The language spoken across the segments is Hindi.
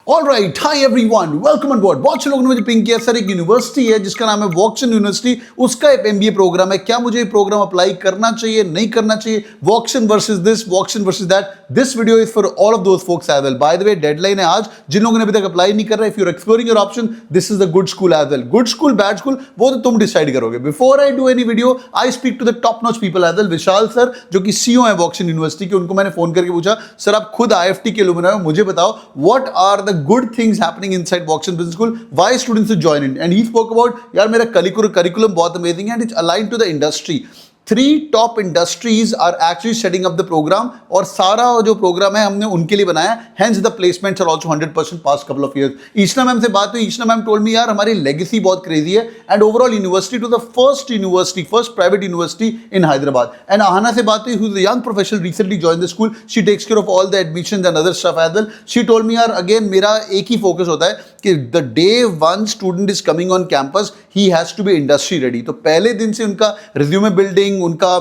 All right, high everyone, welcome on board. बहुत से लोगों ने मुझे पिंक किया सर, एक यूनिवर्सिटी है जिसका नाम है वॉक्शन यूनिवर्सिटी, उसका एक एमबीए प्रोग्राम है, क्या मुझे ये प्रोग्राम अप्लाई करना चाहिए नहीं करना चाहिए? Woxsen versus this, Woxsen versus that. This video is for all of those folks as well. By the way, deadline है आज। जिन लोगों ने अभी तक अप्लाई नहीं कर रहा, if you are exploring your option, this is the good school as well. Good school, bad school, वो तो तुम डिसाइड करोगे। Before I do any video, I speak to the top notch people as well. Vishal sir जो कि सीईओ है वॉक्शन यूनिवर्सिटी के, उनको मैंने फोन करके पूछा, सर आप खुद आईएफटी के एलुमनाई हो, मुझे बताओ what are the good things happening inside Woxsen business school, why students should join in, and he spoke about, यार मेरा curriculum बहुत amazing है and it's aligned to the industry. 3 top industries are actually setting up the program, और सारा जो प्रोग्राम है हमने उनके लिए बनाया। Hence the placements are also 100% past couple of years. Ishna ma'am से बात हुई, ईशना मैम told me यार हमारी legacy बहुत crazy है and overall university to the first private university in Hyderabad. And Ahana से बात हुई, who's a young professional recently joined the school. She takes care of all the admissions and other stuff as well. She told me यार again मेरा एक ही focus होता है कि the day one student is coming on campus, he has to be industry ready. तो पहले दिन से उनका resume building, उनका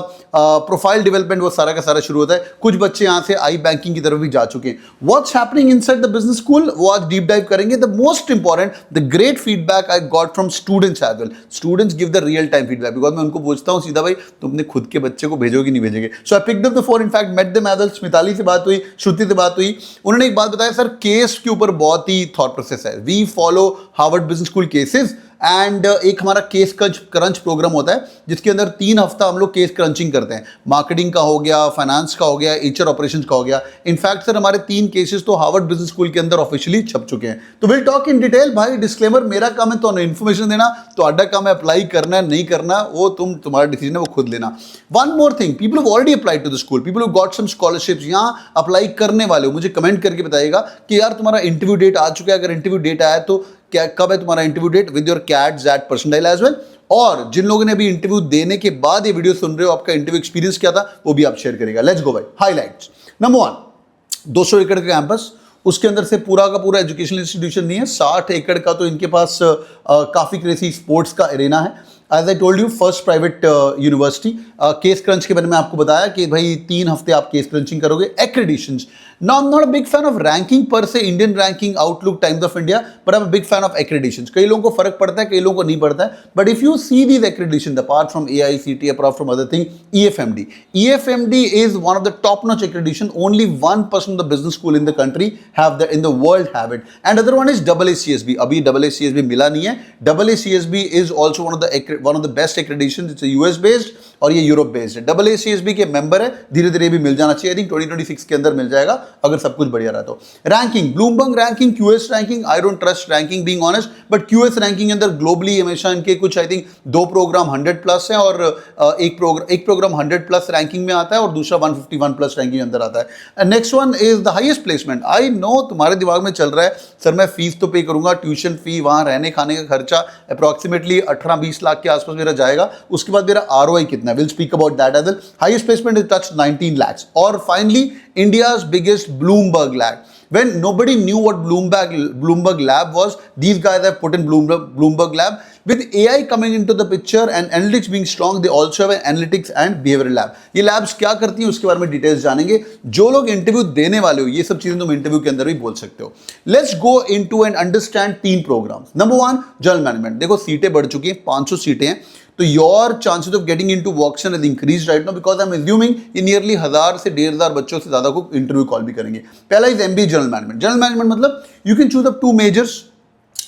प्रोफाइल डेवलपमेंट, वो सारा का सारा शुरू होता है। कुछ बच्चे यहाँ से आई बैंकिंग की तरफ भी जा चुके हैं। What's happening inside the business school, वो आज डीप डाइव करेंगे। The most important, the great feedback I got from students as well. Students give the real time feedback, because मैं उनको पूछता हूँ सीधा, भाई तुम अपने खुद के बच्चे को भेजोगे नहीं भेजेंगे? So I picked up the phone, in fact met them as well. Smitali से बात हुई, श्रुति से बात हुई, उन्होंने एक बात बताया, सर केस के ऊपर बहुत ही थॉट प्रोसेस है। We follow Harvard Business School cases and एक हमारा केस क्रंच प्रोग्राम होता है जिसके अंदर 3 हफ्ता हम लोग केस क्रंचिंग करते हैं। मार्केटिंग का हो गया, फाइनेंस का हो गया, एचआर ऑपरेशंस का हो गया। इनफैक्ट सर हमारे 3 केसेस तो हार्वर्ड बिजनेस स्कूल के अंदर ऑफिशियली छप चुके हैं। तो विल टॉक इन डिटेल। भाई डिस्क्लेमर, मेरा काम है तो इन्फॉर्मेशन देना, तो अड्डा काम है अप्लाई करना है नहीं करना, वो तुम्हारा डिसीजन है, वो खुद लेना। One more thing, people have already applied to the school, people have got some scholarships. यहाँ अप्लाई करने वाले हो, मुझे कमेंट करके बताइएगा कि यार तुम्हारा इंटरव्यू डेट आ चुका है। अगर इंटरव्यू डेट आया तो क्या कब है तुम्हारा interview date, with your CAT XAT percentile as well. और जिन लोगों ने अभी इंटरव्यू देने के बाद ये वीडियो सुन रहे हो, आपका इंटरव्यू एक्सपीरियंस क्या था, वो भी आप शेयर करेगा। लेट्स गो भाई, हाइलाइट्स। नंबर 1, 200 एकड़ का कैंपस, उसके अंदर से पूरा का पूरा एजुकेशनल इंस्टीट्यूशन नहीं है। 60 एकड़ का तो इनके पास काफ़ी क्रेजी स्पोर्ट्स का एरेना है। As I told you, first private university. Case crunch के बारे में आपको बताया कि भाई 3 हफ्ते आप केस क्रंचिंग करोगे। एक्रेडिशंस, now I'm not a big fan of ranking per se, Indian ranking, Outlook, Times of India, but I'm a big fan of accreditations. कई लोगों को फर्क पड़ता है, कई लोगों को नहीं पड़ता है, but if you see these accreditations apart from AICTE, apart from other thing, EFMD is one of the top-notch accreditation. Only 1% of the business school in the country have that, in the world have it. And other one is AACSB. अभी AACSB मिला नहीं है। AACSB is also one of the best accreditations. It's a US based और ये यूरोप बेस्ड है। AACSB के मेंबर है, धीरे धीरे भी मिल जाना चाहिए। आई थिंक 2026 के अंदर मिल जाएगा अगर सब कुछ बढ़िया रहा तो। Ranking, Bloomberg ranking, QS ranking, I don't trust ranking being honest, but QS ranking के अंदर ग्लोबली हमेशा इनके कुछ आई थिंक 2 प्रोग्राम 100+ है और एक प्रोग्राम 100+ रैंकिंग में आता है और दूसरा 151+ रैंकिंग के अंदर आता है। Next one is the highest placement. I know तुम्हारे दिमाग में चल रहा है, सर मैं फीस तो पे करूंगा, ट्यूशन फी, वहां रहने खाने का खर्चा अप्रॉक्सीमेटली 18-20 लाख के आसपास मेरा जाएगा। उसके बाद मेरा ROI कितना है, will speak about that as well. Highest placement is touch 19 lakhs। और finally India's biggest Bloomberg lab. When nobody knew what Bloomberg lab was, these guys have put in Bloomberg lab. With AI coming into the picture and analytics being strong, they also have an analytics and behavioral lab. ये labs क्या करती हैं उसके बारे में डिटेल्स जानेंगे। जो लोग इंटरव्यू देने वाले हो, ये सब चीजें तुम इंटरव्यू के अंदर भी बोल सकते हो। Let's go into and understand 3 programs. Number 1, general management. देखो सीटें बढ़ चुकी हैं, 500 सीटें हैं, तो your chances of getting into Woxsen is increase right now, because I am assuming ये नियरली 1000 से 1500 बच्चों से ज्यादा को इंटरव्यू कॉल भी करेंगे। पहला is MBA general management. General management मतलब you can choose up 2 majors,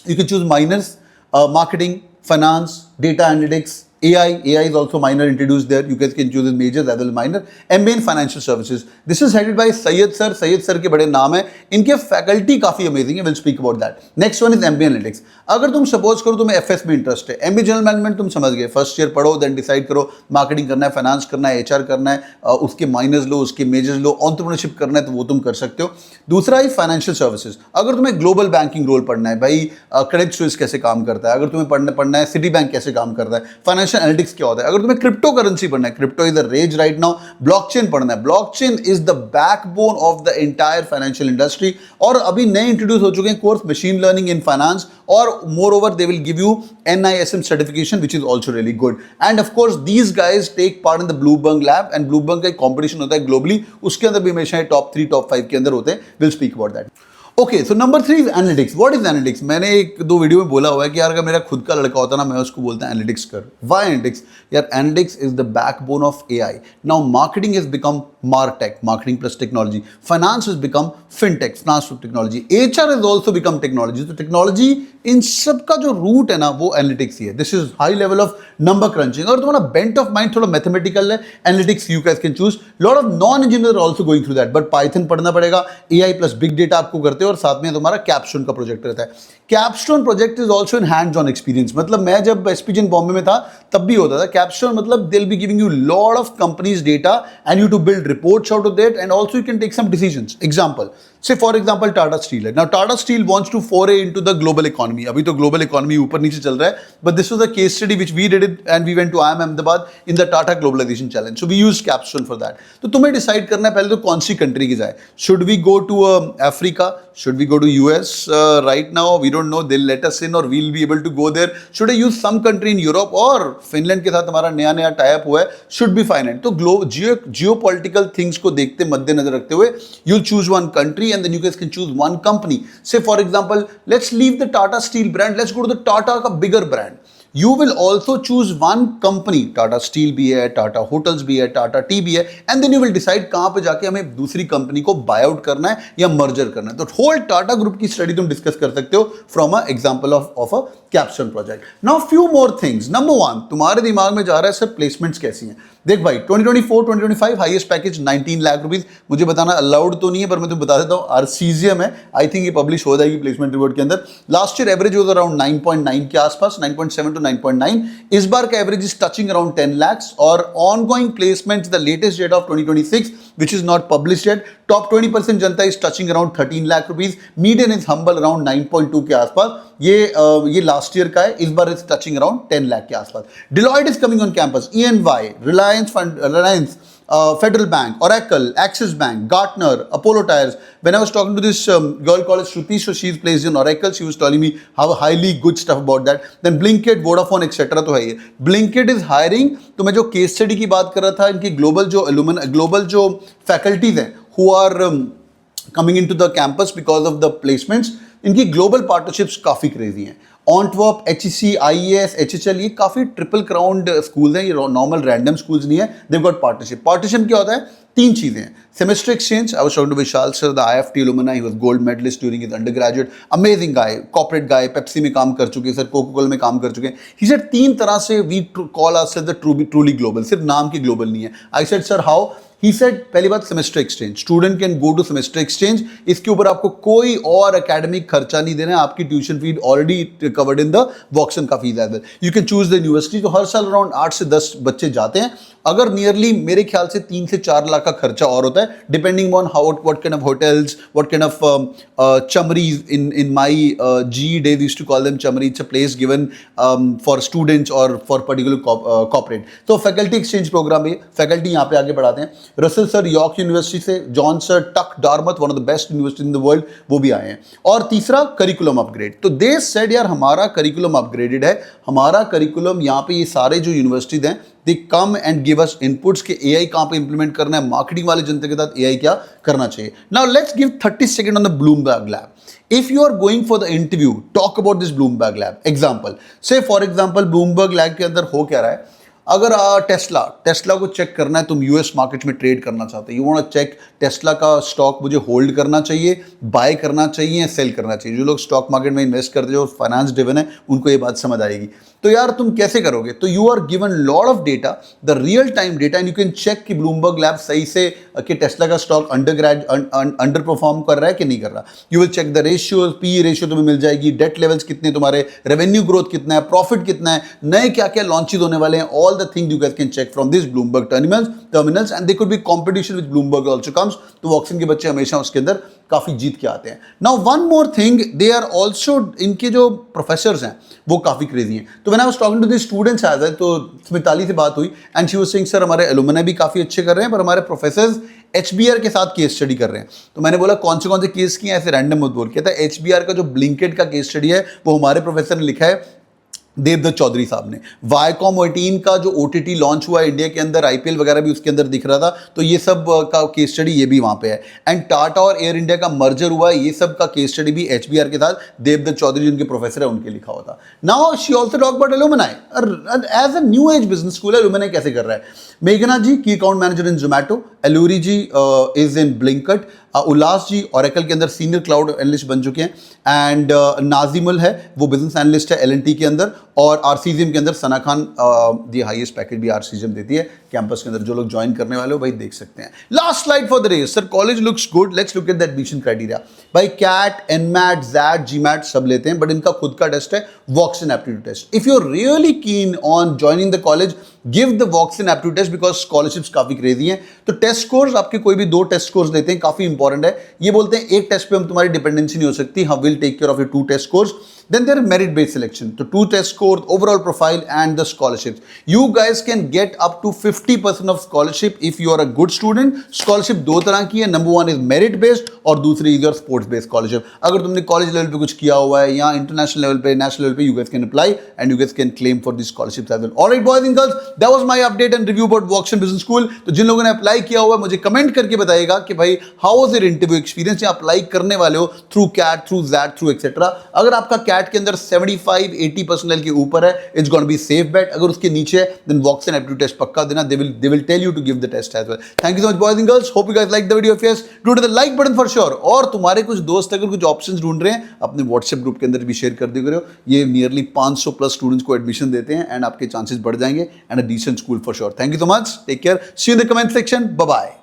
you can choose minors, marketing, finance, data analytics, AI is also minor introduced there. You guys can choose as majors as well as minor. MBA in financial services. This is headed by Syed sir. Syed sir के बड़े नाम है, इनके फैकल्टी काफी अमेजिंग है। We'll speak about that. Next one is MBA analytics. अगर तुम सपोज करो तुम्हें FS में इंटरेस्ट है, MBA जनरल मैनेजमेंट तुम समझ गए, फर्स्ट ईयर पढ़ो, देन डिसाइड करो मार्केटिंग करना है, फाइनेंस करना है, HR करना है, उसके माइनर्स लो, उसके मेजर्स लो, एंटरप्रेन्योरशिप करना है तो वो तुम कर सकते हो। दूसरा है फाइनेंशियल सर्विसेज। अगर तुम्हें ग्लोबल बैंकिंग रोल पढ़ना है, भाई क्रेडिट स्विस कैसे काम करता है, अगर तुम्हें पढ़ना है सिटी बैंक कैसे काम करता है, फाइनेंशियल एनालिटिक्स क्या होता है, अगर तुम्हें क्रिप्टो करेंसी पढ़ना है, crypto is the rage right now, blockchain पढ़ना है, blockchain is the backbone of the entire financial industry. और अभी नए इंट्रोड्यूस हो चुके हैं course machine learning in finance, और moreover they will give you NISM certification which is also really good. And of course these guys take part in the Bloomberg lab, and Bloomberg का एक कॉम्पिटिशन होता है ग्लोबली, उसके अंदर भी हमेशा टॉप 3 टॉप 5 के अंदर होते हैं। Will speak about that. Okay, so number 3 is analytics. What is analytics? मैंने एक दो वीडियो में बोला हुआ है कि यार अगर मेरा खुद का लड़का होता ना, मैं उसको बोलता एनालिटिक्स कर. Why analytics? यार analytics is the backbone of AI. Now marketing has become martech, marketing plus technology. Finance has become fintech, finance plus technology. HR has also become technology. तो टेक्नोलॉजी इन सब का जो रूट है ना वो एनालिटिक्स ही है. This is high level of number crutching. और तुम्हारा बेंट ऑफ माइंड थोड़ा मैथमेटिकल है, analytics you guys can choose. Lot of non engineer also going through that, but Python पढ़ना पड़ेगा, एआई प्लस बिग डेटा आपको करते हो, और साथ में तुम्हारा कैपस्टोन का प्रोजेक्ट रहता है. Capstone project is also in hands on experience. मतलब मैं जब एसपीजी बॉम्बे में था तब भी होता था. कैपस्टोन मतलब they will be giving you lot of companies data and you to build reports out of that, and also you can take some decisions. Example, say for example Tata steel है. Now Tata steel wants to foray into the global economy. अभी तो ग्लोबल इकोनॉमी ऊपर नीचे चल रहा है, but this was a case study which we did it and we went to IIM Ahmedabad in the Tata globalization challenge. So we used capstone for that. तो तुम्हें डिसाइड करना है पहले तो कौन सी कंट्री की जाए. Should we go to Africa? Should we go to US? Right now we don't know, they will let us in और we will be able to go there. Should I use some country in Europe? और फिनलैंड के साथ हमारा नया नया टाई अप हुआ है, शुड बी फाइन. तो जियोपॉलिटिकल थिंग्स को देखते मद्देनजर रखते हुए you choose one country and then you guys can choose one company. Say for example, let's leave the Tata Steel brand, let's go to the Tata का bigger brand. You will also choose one company. Tata Steel भी है, Tata Hotels भी है, Tata Tea भी है, and then you will decide कहाँ पे जाके हमें दूसरी कंपनी को बाय आउट करना है या मर्जर करना है. तो होल टाटा ग्रुप की स्टडी तुम डिस्कस कर सकते हो from a example of a capstone project. Now few more things. Number 1, तुम्हारे दिमाग में जा रहा है सर प्लेसमेंट्स कैसी हैं. देख भाई, 2024-2025 हाईएस्ट पैकेज 19 लाख रुपीज. मुझे बताना अलाउड तो नहीं है, पर मैं तुम्हें बता देता हूँ, आरसीजीएम है. आई थिंक ये पब्लिश हो जाएगी प्लेसमेंट रिपोर्ट के अंदर. Last year average was around 9.9 के आसपास, 9.7 to 9.9. इस बार का average is touching around 10 lakhs. और ongoing placements the latest data of 2026 which is not published yet. Top 20% Janata is touching around 13 lakh rupees. Median is humble around 9.2 के आसपास. ये लास्ट ईयर का है. इस bar is touching around 10 lakh के आसपास. Deloitte is coming on campus. EY, Reliance, Federal Bank, Oracle, Axis Bank, Gartner, Apollo Tyres. When I was talking to this girl called Shruti, so she's placed in Oracle, she was telling me how highly good stuff about that. Then Blinkit, Vodafone, etc. तो है ये. Blinkit is hiring. तो मैं जो केस स्टडी की बात कर रहा था, इनकी ग्लोबल जो फैकल्टीज हैं who are coming into the campus because of the placements, इनकी ग्लोबल पार्टनरशिप्स काफ़ी क्रेजी हैं. ऑन्टवर्प, HEC, IAS, HHL, ये काफ़ी ट्रिपल क्राउंड स्कूल्स हैं. ये नॉर्मल रैंडम स्कूल्स नहीं है. देव गॉट पार्टनरशिप. पार्टनरशिप क्या होता है? 3 चीज़ें हैं. Semester exchange. I was talking to Vishal sir, the IFT alumni, he was gold medalist during his undergraduate. Amazing guy, corporate guy, Pepsi में काम कर चुके हैं सर, कोका-कोला में काम कर चुके हैं. He said 3 तरह से we call ourselves the truly global. सिर्फ नाम की ग्लोबल नहीं है. I said sir how? He said पहली बात semester exchange. Student can go to semester exchange. इसके ऊपर आपको कोई और एकेडमिक खर्चा नहीं देना है. आपकी tuition fee already covered in the Woxsen का fees as well. You can choose the university. तो हर साल अराउंड 8 से 10 बच्चे जाते हैं. अगर नियरली मेरे ख्याल से 3 से 4 लाख का खर्चा और होता है, depending on how what kind of hotels, what kind of चमरीज. In my GE days used to call them chamri. It's a place given for students or for particular corporate. तो फैकल्टी एक्सचेंज प्रोग्राम है. फैकल्टी यहाँ पे आगे बढ़ाते हैं. रसल सर यॉर्क यूनिवर्सिटी से, John sir Tuck Dartmouth, one of the best university in the world, वो भी आए हैं. और तीसरा करिकुलम अपग्रेड. तो दे सेड यार हमारा करिकुलम अपग्रेडेड है. हमारा करिकुलम यहाँ पे ये सारे जो यूनिवर्सिटीज हैं, they come and give us inputs के AI कहाँ पे इंप्लीमेंट करना है, मार्केटिंग वाले जनता के साथ AI क्या करना चाहिए. Now let's give 30 second on the Bloomberg lab. If you are going for the interview, talk about this Bloomberg lab. Example, say for example Bloomberg lab के अंदर हो क्या रहा है. अगर टेस्ला को चेक करना है, तुम यूएस मार्केट में ट्रेड करना चाहते हो, you want to check Tesla का स्टॉक मुझे होल्ड करना चाहिए, बाय करना चाहिए, सेल करना चाहिए. जो लोग स्टॉक मार्केट में इन्वेस्ट करते हैं, जो फाइनेंस ड्रिवन है, उनको ये बात समझ आएगी. तो यार तुम कैसे करोगे? तो you are given lot of data, the real time data, and you can check कि ब्लूमबर्ग लैब सही से कि टेस्ला का स्टॉक अंडर परफॉर्म कर रहा है कि नहीं कर रहा. You will check the ratio, PE ratio तुम्हें मिल जाएगी, डेट लेवल्स कितने, तुम्हारे रेवेन्यू ग्रोथ कितना है, प्रॉफिट कितना है, नए क्या क्या लॉन्चेज होने वाले हैं. All the thing you guys can check from this Bloomberg terminals, and there could be competition with Bloomberg also comes. तो वॉक्सन के बच्चे हमेशा उसके अंदर काफ़ी जीत के आते हैं. Now one more thing, they are also, इनके जो प्रोफेसर्स हैं वो काफ़ी क्रेजी हैं. तो when I was talking to the students as है, तो स्मिताली से बात हुई and she was saying sir हमारे एलुमनी भी काफ़ी अच्छे कर रहे हैं, पर हमारे प्रोफेसर्स HBR के साथ केस स्टडी कर रहे हैं. तो मैंने बोला कौन से केस किए, ऐसे रैंडम मत बोल. कहता है HBR का जो ब्लिंकिट का केस स्टडी है वो हमारे प्रोफेसर ने लिखा है. देवदत्त चौधरी साहब ने। वायकॉम 18 का जो OTT लॉन्च हुआ है इंडिया के अंदर, IPL वगैरह भी उसके अंदर दिख रहा था, तो ये सब का केस स्टडी ये भी वहाँ पे है। एंड टाटा और एयर इंडिया का मर्जर हुआ है, ये सब का केस स्टडी भी HBR के साथ देवदत्त चौधरी जिनके प्रोफेसर है उनके लिखा हुआ था। Now she also talk about alumni as a new age business school. Alumni कैसे कर रहा है? मेघना जी की account manager in Zomato, Eluri ji is in Blinkit, Ullas ji Oracle के अंदर सीनियर क्लाउड एनालिस्ट बन चुके हैं, एंड नाजिमुल है वो बिजनेस एनालिस्ट है LNT के अंदर, और RCGM के अंदर Sana Khan the highest package भी RCGM देती है कैंपस के अंदर। जो लोग ज्वाइन करने वाले हो भाई देख सकते हैं। Last slide for the day, sir college looks good, let's look at the admission criteria. भाई कैट, NMAT, ZAT, GMAT सब लेते हैं, बट इनका खुद का टेस्ट है Woxsen aptitude test. If you are really keen on joining the college, give the Woxsen aptitude test because scholarships काफी क्रेजी हैं। तो टेस्ट स्कोर्स आपके कोई भी 2 टेस्ट स्कोर्स लेते हैं, काफी इंपॉर्टेंट है। ये बोलते हैं एक टेस्ट पे हम तुम्हारी डिपेंडेंसी नहीं हो सकती, हम will take care of your 2 test scores. Then there is merit based selection. So 2 test scores, overall profile and the scholarships. You guys can get up to 50% of scholarship if you are a good student. Scholarship 2 तरह की है, number 1 is merit based और दूसरी is your sports based scholarship. अगर तुमने college level पे कुछ किया हुआ है या international level पे, national level पे, you guys can apply and you guys can claim for these scholarships as well. Alright boys and girls, that was my update and review about Voxen Business School. तो जिन लोगों ने apply किया हुआ है मुझे comment करके बताइएगा कि भाई how was your interview experience या apply करने वाले हो through CAT, through ZAT, through etc. अगर आपका CAT के अंदर 75-80% के ऊपर है, it's gonna be safe bet. अगर उसके नीचे है then walks and aptitude test पक्का देना, they will tell you to give the test as well. Thank you so much boys and girls, hope you guys like the video. If yes, do the like button for sure. और तुम्हारे कुछ दोस्त अगर कुछ ऑप्शंस ढूंढ रहे हैं अपने व्हाट्सएप ग्रुप के अंदर भी शेयर कर दिया करो। ये नियरली 500 प्लस स्टूडेंट्स को एडमिशन देते हैं एंड आपके चांसेस बढ़ जाएंगे and a decent school for sure. Thank you so much, take care, see you in the comment section, bye bye.